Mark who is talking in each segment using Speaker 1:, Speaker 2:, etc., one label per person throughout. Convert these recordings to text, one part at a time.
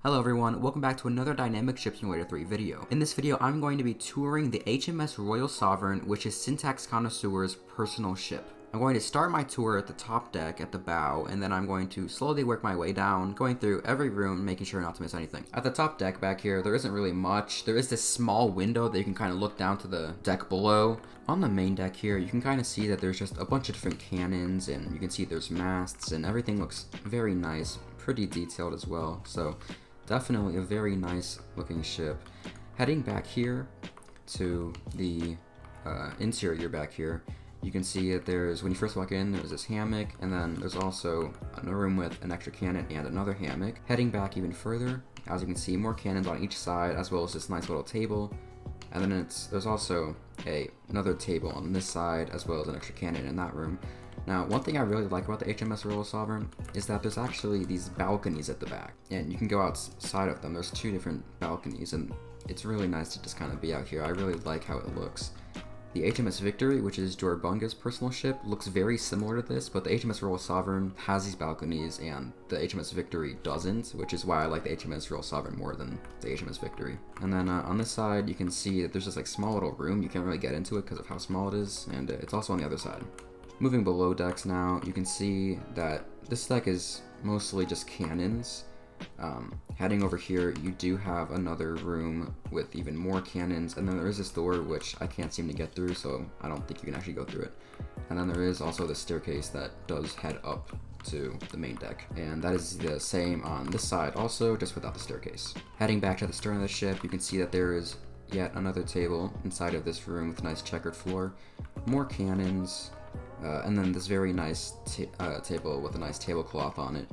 Speaker 1: Hello everyone, welcome back to another Dynamic Ship Simulator 3 video. In this video, I'm going to be touring the HMS Royal Sovereign, which is Syntax Connoisseur's personal ship. I'm going to start my tour at the top deck at the bow, and then I'm going to slowly work my way down, going through every room, making sure not to miss anything. At the top deck back here, there isn't really much. There is this small window that you can kind of look down to the deck below. On the main deck here, you can kind of see that there's just a bunch of different cannons, and you can see there's masts, and everything looks very nice, pretty detailed as well. So definitely a very nice looking ship. Heading back here to the interior back here, you can see that there's, when you first walk in, there's this hammock, and then there's also a room with an extra cannon and another hammock. Heading back even further, as you can see, more cannons on each side, as well as this nice little table. And then there's also another table on this side, as well as an extra cannon in that room. Now, one thing I really like about the HMS Royal Sovereign is that there's actually these balconies at the back, and you can go outside of them. There's two different balconies, and it's really nice to just kind of be out here. I really like how it looks. The HMS Victory, which is Jorbunga's personal ship, looks very similar to this, but the HMS Royal Sovereign has these balconies, and the HMS Victory doesn't, which is why I like the HMS Royal Sovereign more than the HMS Victory. And then on this side, you can see that there's this small little room. You can't really get into it because of how small it is, and it's also on the other side. Moving below decks now, you can see that this deck is mostly just cannons. Heading over here, you do have another room with even more cannons, and then there is this door which I can't seem to get through, so I don't think you can actually go through it. And then there is also the staircase that does head up to the main deck, and that is the same on this side also, just without the staircase. Heading back to the stern of the ship, you can see that there is yet another table inside of this room with a nice checkered floor, more cannons, and then this very nice table with a nice tablecloth on it.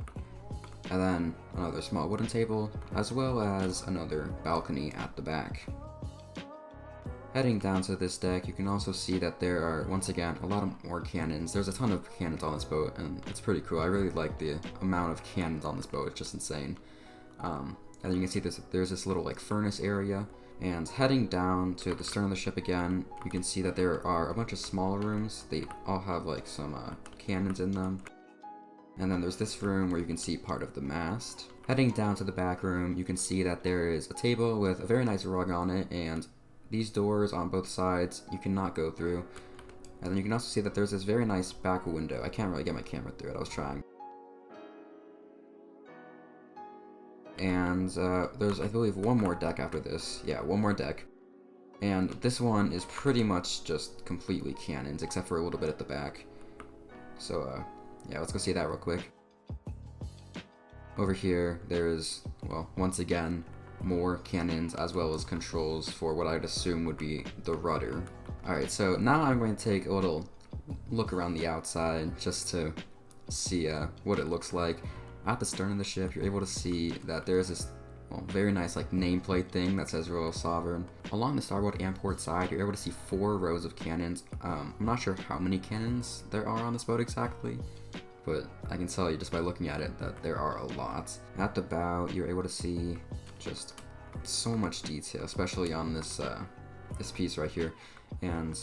Speaker 1: And then another small wooden table, as well as another balcony at the back. Heading down to this deck, you can also see that there are, once again, a lot of more cannons. There's a ton of cannons on this boat, and it's pretty cool. I really like the amount of cannons on this boat. It's just insane. And then you can see there's this little furnace area. And heading down to the stern of the ship again, you can see that there are a bunch of small rooms. They all have some cannons in them. And then there's this room where you can see part of the mast. Heading down to the back room, you can see that there is a table with a very nice rug on it, and these doors on both sides you cannot go through. And then you can also see that there's this very nice back window. I can't really get my camera through it, I was trying. And there's, I believe, one more deck after this. Yeah, one more deck. And this one is pretty much just completely cannons, except for a little bit at the back. So, yeah, let's go see that real quick. Over here, there's, well, once again, more cannons as well as controls for what I'd assume would be the rudder. Alright, so now I'm going to take a little look around the outside just to see what it looks like. At the stern of the ship, you're able to see that there's this very nice nameplate thing that says Royal Sovereign. Along the starboard and port side, you're able to see 4 rows of cannons. I'm not sure how many cannons there are on this boat exactly, but I can tell you just by looking at it that there are a lot. At the bow, you're able to see just so much detail, especially on this this piece right here. And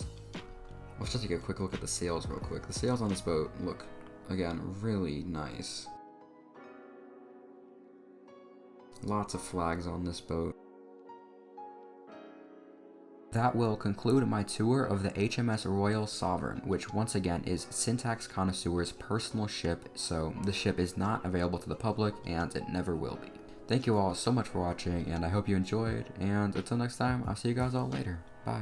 Speaker 1: let's just take a quick look at the sails real quick. The sails on this boat look, again, really nice. Lots of flags on this boat. That will conclude my tour of the HMS Royal Sovereign, which once again is Syntax Connoisseur's personal ship, so the ship is not available to the public, and it never will be. Thank you all so much for watching, and I hope you enjoyed, and until next time, I'll see you guys all later. Bye.